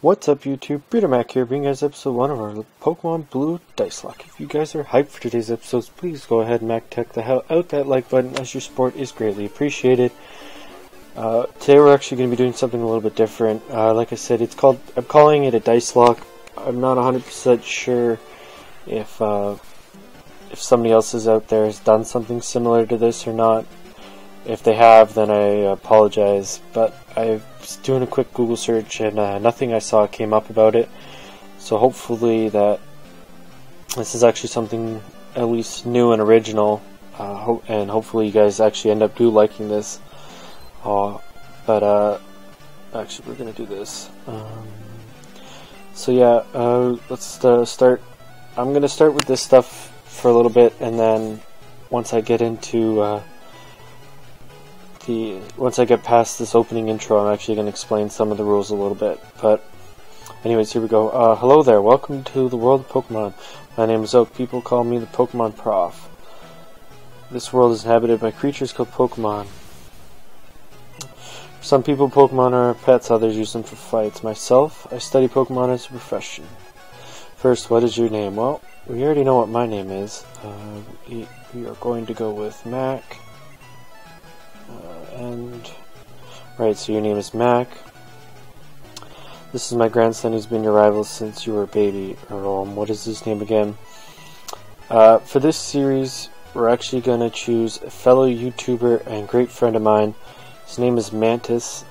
What's up YouTube, BreederMac here, bringing you guys episode 1 of our Pokemon Blue DiceLocke. If you guys are hyped for today's episodes, please go ahead and MacTech the hell out that like button, as your support is greatly appreciated. Today we're actually going to be doing something a little bit different. Like I said, I'm calling it a DiceLocke. I'm not 100% sure if somebody else is out there has done something similar to this or not. If they have, then I apologize, but I was doing a quick Google search and nothing I saw came up about it. So hopefully that this is actually something at least new and original, and hopefully you guys actually end up liking this. But actually we're gonna do this. So yeah, let's start. I'm gonna start with this stuff for a little bit, and then once I get into once I get past this opening intro, I'm actually going to explain some of the rules a little bit. But anyways, here we go. Hello there, welcome to the world of Pokemon. My name is Oak, people call me the Pokemon Prof. This world is inhabited by creatures called Pokemon. For some people, Pokemon are pets, others use them for fights. Myself, I study Pokemon as a profession. First, what is your name? Well, we already know what my name is. We are going to go with Mac. Right, so your name is Mac. This is my grandson who's been your rival since you were a baby. What is his name again? For this series, we're actually going to choose a fellow YouTuber and great friend of mine. His name is Mantis.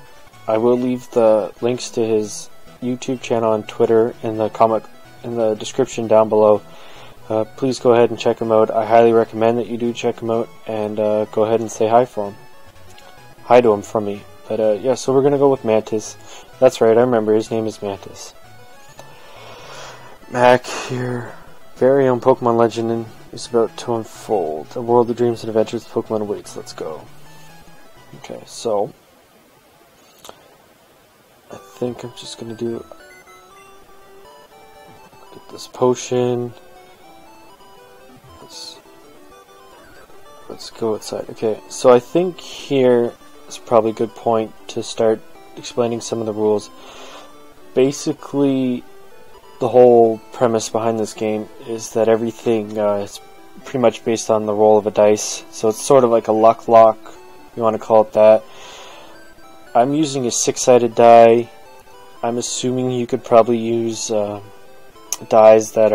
I will leave the links to his YouTube channel and Twitter in the description down below. Please go ahead and check him out. I highly recommend that you do check him out, and go ahead and say hi for him. Hi to him from me. But yeah, so we're gonna go with Mantis. That's right, I remember, his name is Mantis. Mac, your very own Pokemon legend is about to unfold. A world of dreams and adventures with Pokemon awaits. Let's go. Okay, so I think I'm just gonna do get this potion. Let's go outside. Okay, so I think here is probably a good point to start explaining some of the rules. Basically, the whole premise behind this game is that everything is pretty much based on the roll of a dice. So it's sort of like a luck lock, if you want to call it that. I'm using a 6-sided die. I'm assuming you could probably use dies that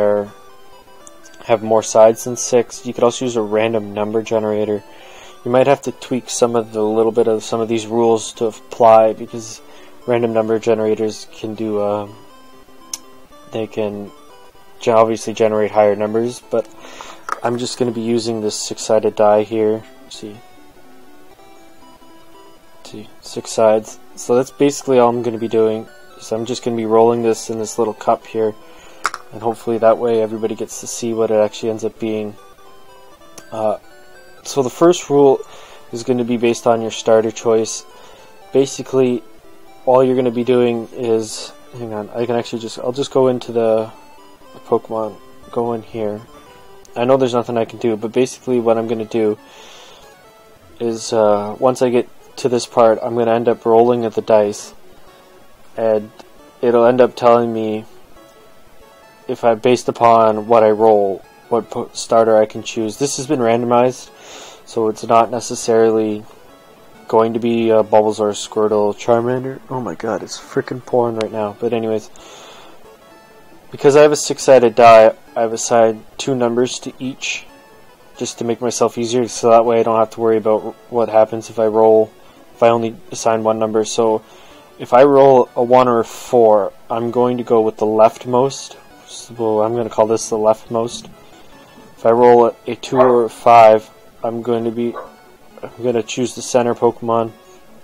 have more sides than 6. You could also use a random number generator. You might have to tweak some of these rules to apply, because random number generators can do they can obviously generate higher numbers, but I'm just going to be using this 6-sided die here. See, 6 sides. So that's basically all I'm going to be doing. So I'm just going to be rolling this in this little cup here, and hopefully that way everybody gets to see what it actually ends up being. So the first rule is going to be based on your starter choice. Basically, all you're going to be doing is, hang on, I'll just go into the Pokemon, go in here. I know there's nothing I can do, but basically what I'm going to do is, once I get to this part, I'm going to end up rolling at the dice, and it'll end up telling me, if I based upon what I roll, what starter I can choose. This has been randomized, so it's not necessarily going to be Bulbasaur, Squirtle, Charmander. Oh my god, it's freaking pouring right now. But anyways, because I have a 6-sided die, I've assigned 2 numbers to each, just to make myself easier, so that way I don't have to worry about what happens if I only assign 1 number. So if I roll a 1 or a 4, I'm going to go with the leftmost. So I'm going to call this the leftmost. If I roll a 2 or a 5, I'm going to choose the center Pokemon,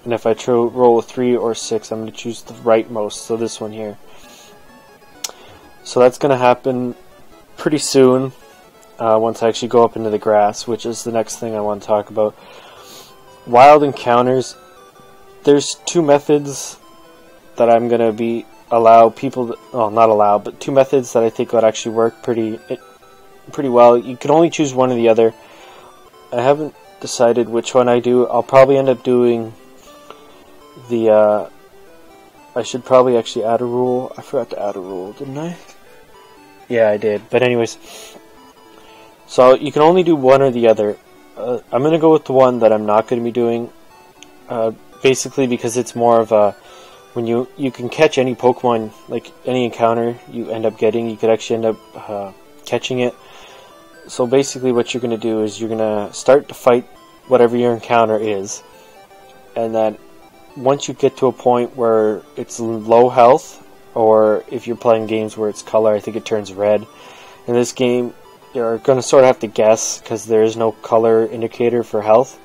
and if I roll a 3 or a 6, I'm going to choose the rightmost, so this one here. So that's going to happen pretty soon, once I actually go up into the grass, which is the next thing I want to talk about. Wild encounters. There's 2 methods that I'm going to be two methods that I think would actually work pretty well. You can only choose one or the other. I haven't decided which one I do. I'll probably end up doing the I should probably actually add a rule. I forgot to add a rule, didn't I? Yeah, I did. But anyways, so you can only do one or the other. I'm going to go with the one that I'm not going to be doing. Basically because it's more of a, when you can catch any Pokemon, like any encounter you end up getting, you could actually end up catching it. So basically what you're going to do is you're going to start to fight whatever your encounter is, and then once you get to a point where it's low health, or if you're playing games where it's color, I think it turns red. In this game, you're going to sort of have to guess because there is no color indicator for health.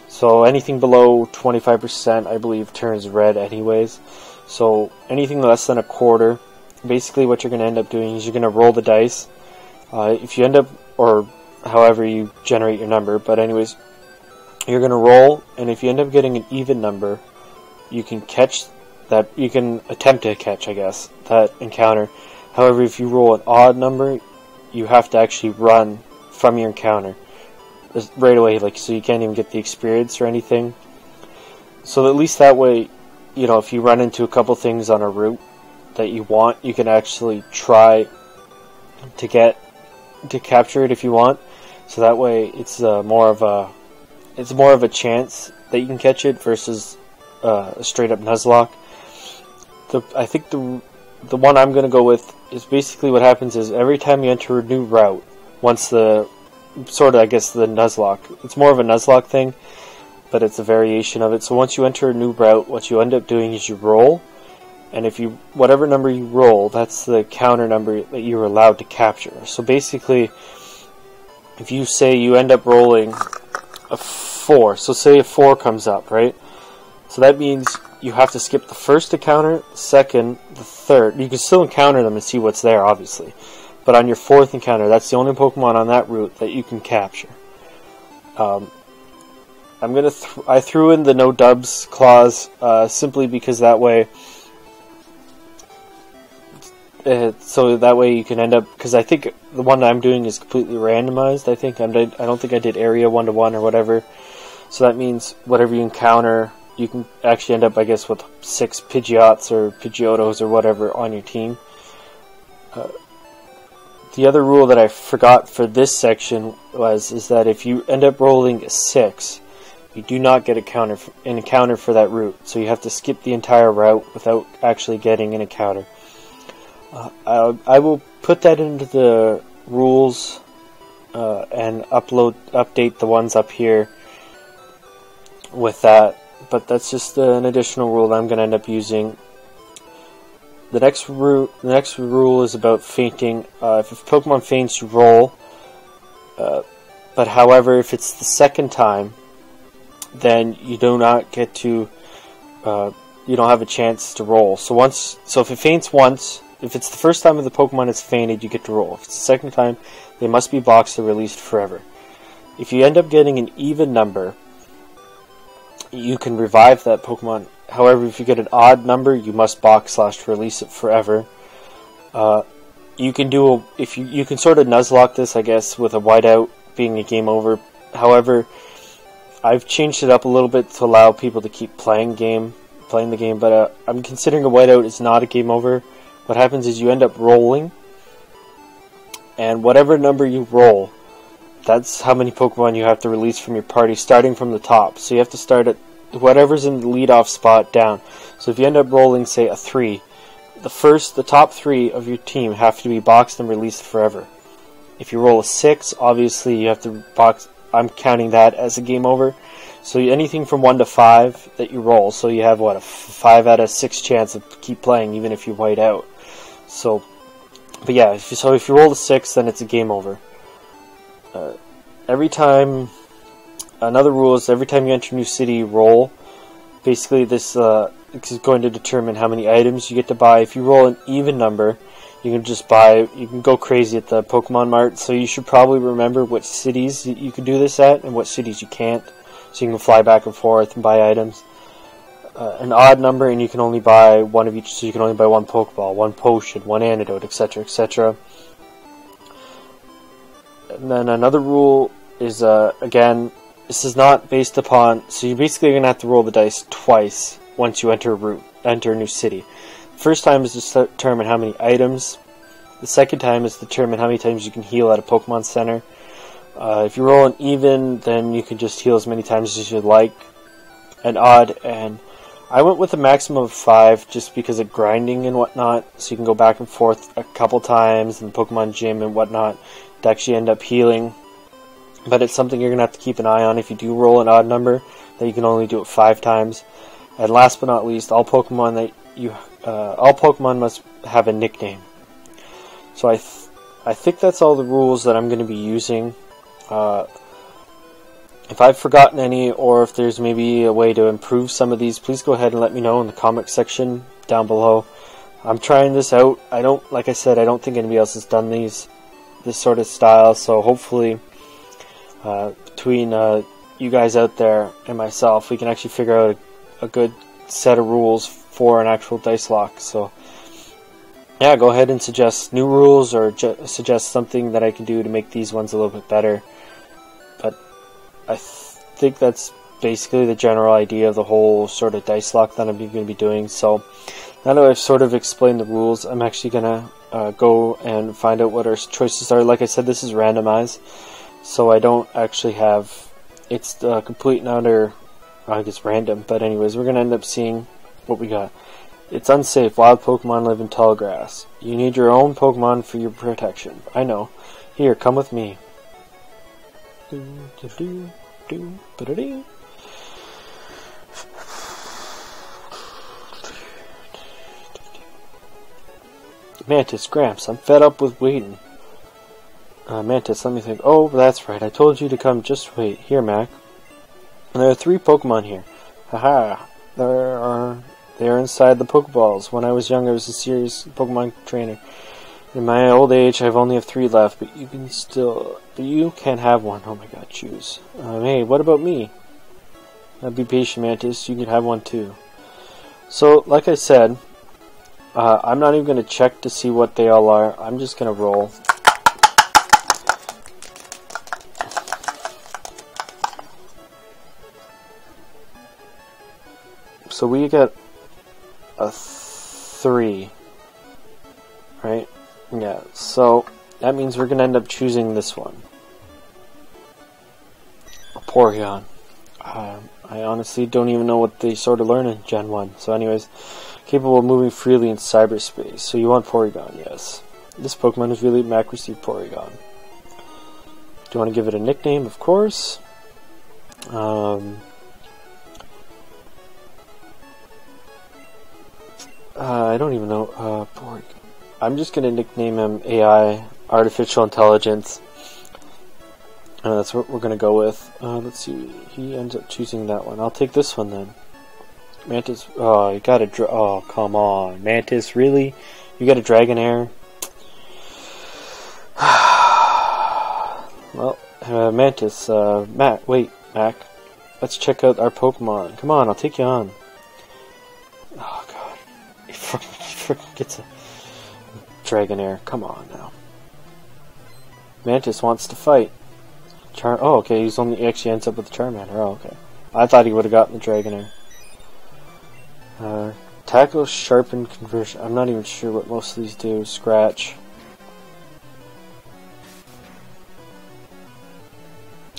So anything below 25%, I believe, turns red anyways. So anything less than a quarter, basically what you're going to end up doing is you're going to roll the dice. If you end up, or however you generate your number, but anyways, you're going to roll, and if you end up getting an even number, you can catch that, you can attempt to catch, I guess, that encounter. However, if you roll an odd number, you have to actually run from your encounter right away, like, so you can't even get the experience or anything. So at least that way, you know, if you run into a couple things on a route that you want, you can actually try to capture it if you want. So that way, it's more of a chance that you can catch it versus a straight up Nuzlocke. I think the one I'm going to go with is basically what happens is every time you enter a new route, once the sort of, I guess, the Nuzlocke, it's more of a Nuzlocke thing, but it's a variation of it. So once you enter a new route, what you end up doing is you roll, and if you, whatever number you roll, that's the counter number that you're allowed to capture. So basically, if you say you end up rolling a 4, so say a 4 comes up, right? So that means you have to skip the first encounter, the second, the third. You can still encounter them and see what's there, obviously. But on your fourth encounter, that's the only Pokemon on that route that you can capture. I threw in the no dubs clause simply because that way, so that way you can end up, because I think the one I'm doing is completely randomized. I don't think I did area 1-to-1 or whatever. So that means whatever you encounter, you can actually end up, I guess, with 6 Pidgeots or Pidgeotos or whatever on your team. The other rule that I forgot for this section is that if you end up rolling a 6, you do not get an encounter for that route. So you have to skip the entire route without actually getting an encounter. I will put that into the rules and update the ones up here with that. But that's just an additional rule that I'm going to end up using. The next rule is about fainting. If a Pokemon faints, you roll. But however, if it's the second time, then you do not get to. You don't have a chance to roll. So if it faints once, if it's the first time of the Pokemon it's fainted, you get to roll. If it's the second time, they must be boxed or released forever. If you end up getting an even number, you can revive that Pokemon. However, if you get an odd number, you must box/release it forever. You can you can sort of Nuzlocke this, I guess, with a whiteout being a game over. However, I've changed it up a little bit to allow people to keep playing the game. But I'm considering a whiteout is not a game over. What happens is you end up rolling, and whatever number you roll, that's how many Pokemon you have to release from your party, starting from the top. So you have to start at whatever's in the leadoff spot down. So if you end up rolling, say, a 3, the top 3 of your team have to be boxed and released forever. If you roll a 6, obviously you have to box. I'm counting that as a game over. So anything from 1 to 5 that you roll. So you have, what, a 5 out of 6 chance of keep playing, even if you white out. So, but yeah, if you roll a 6, then it's a game over. Another rule is every time you enter a new city, you roll. Basically, this is going to determine how many items you get to buy. If you roll an even number, you can go crazy at the Pokemon Mart. So you should probably remember what cities you can do this at and what cities you can't. So you can fly back and forth and buy items. An odd number, and you can only buy one of each. So you can only buy 1 Pokeball, 1 potion, 1 antidote, etc., etc. And then another rule is, again, this is not based upon, so you're basically going to have to roll the dice twice once you enter a new city. First time is to determine how many items. The second time is to determine how many times you can heal at a Pokemon Center. If you roll an even, then you can just heal as many times as you'd like. An odd, and I went with a maximum of 5 just because of grinding and whatnot, so you can go back and forth a couple times in the Pokemon Gym and whatnot to actually end up healing. But it's something you're going to have to keep an eye on. If you do roll an odd number, then you can only do it 5 times. And last but not least, all Pokemon must have a nickname. So I think that's all the rules that I'm going to be using. If I've forgotten any, or if there's maybe a way to improve some of these, please go ahead and let me know in the comment section down below. I'm trying this out. Like I said, I don't think anybody else has done this sort of style, so hopefully between you guys out there and myself, we can actually figure out a good set of rules for an actual dice lock. So yeah, go ahead and suggest new rules, or suggest something that I can do to make these ones a little bit better. But I think that's basically the general idea of the whole sort of dice lock that I'm going to be doing. So now that I've sort of explained the rules, I'm actually going to go and find out what our choices are. Like I said, this is randomized, so I don't actually have, it's complete and utter, I guess random, but anyways, we're going to end up seeing what we got. It's unsafe. Wild Pokemon live in tall grass. You need your own Pokemon for your protection. I know. Here, come with me. Mantis, Gramps, I'm fed up with waiting. Mantis, let me think. Oh, that's right. I told you to come. Just wait. Here, Mac. There are 3 Pokemon here. Haha. They are inside the Pokeballs. When I was young, I was a serious Pokemon trainer. In my old age, I've only have 3 left, but you can't have one. Oh my god, choose. Hey, what about me? Be patient, Mantis. You can have one too. So, like I said, I'm not even going to check to see what they all are. I'm just going to roll. So we got a 3, right? Yeah, so that means we're going to end up choosing this one. A Porygon. I honestly don't even know what they sort of learn in Gen 1. So anyways, capable of moving freely in cyberspace. So you want Porygon, yes. This Pokemon is really accuracy Porygon. Do you want to give it a nickname? Of course. I don't even know. I'm just going to nickname him AI, Artificial Intelligence. That's what we're going to go with. Let's see. He ends up choosing that one. I'll take this one then. Mantis. Oh, you got a oh, come on. Mantis, really? You got a Dragonair? Well, Mantis, Mac. Wait, Mac. Let's check out our Pokemon. Come on, I'll take you on. Oh, God. He freaking gets a Dragonair. Come on now. Mantis wants to fight. Oh, okay, he actually ends up with the Charmander. Oh, okay. I thought he would have gotten the Dragonair. Tackle, Sharpen, Conversion. I'm not even sure what most of these do. Scratch.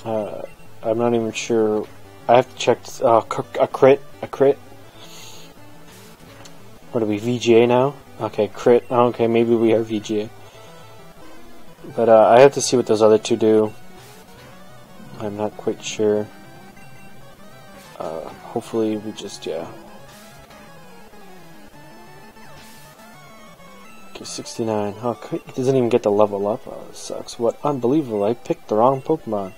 I'm not even sure. I have to check. A crit. A crit. What are we, VGA now? Okay, crit. Oh, okay, maybe we are VGA. But I have to see what those other two do. I'm not quite sure. Hopefully we just, yeah. Okay, 69. Oh, he doesn't even get to level up. Oh, this sucks. What unbelievable. I picked the wrong Pokemon.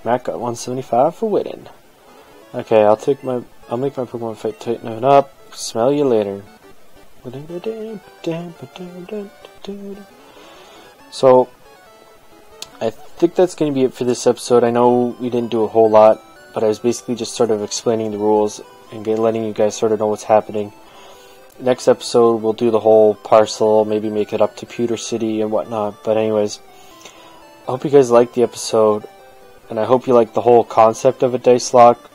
Mac got 175 for winning. Okay, I'll make my Pokemon fight tighten it up. Smell you later. So, I think that's going to be it for this episode. I know we didn't do a whole lot, but I was basically just sort of explaining the rules and letting you guys sort of know what's happening. Next episode, we'll do the whole parcel, maybe make it up to Pewter City and whatnot. But anyways, I hope you guys liked the episode, and I hope you like the whole concept of a dice lock.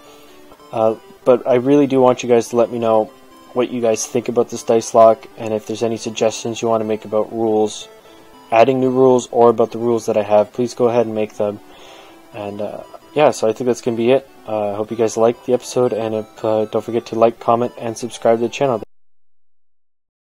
But I really do want you guys to let me know what you guys think about this dice lock, and if there's any suggestions you want to make about rules, adding new rules, or about the rules that I have, please go ahead and make them. And yeah, so I think that's going to be it. I hope you guys liked the episode, and don't forget to like, comment, and subscribe to the channel.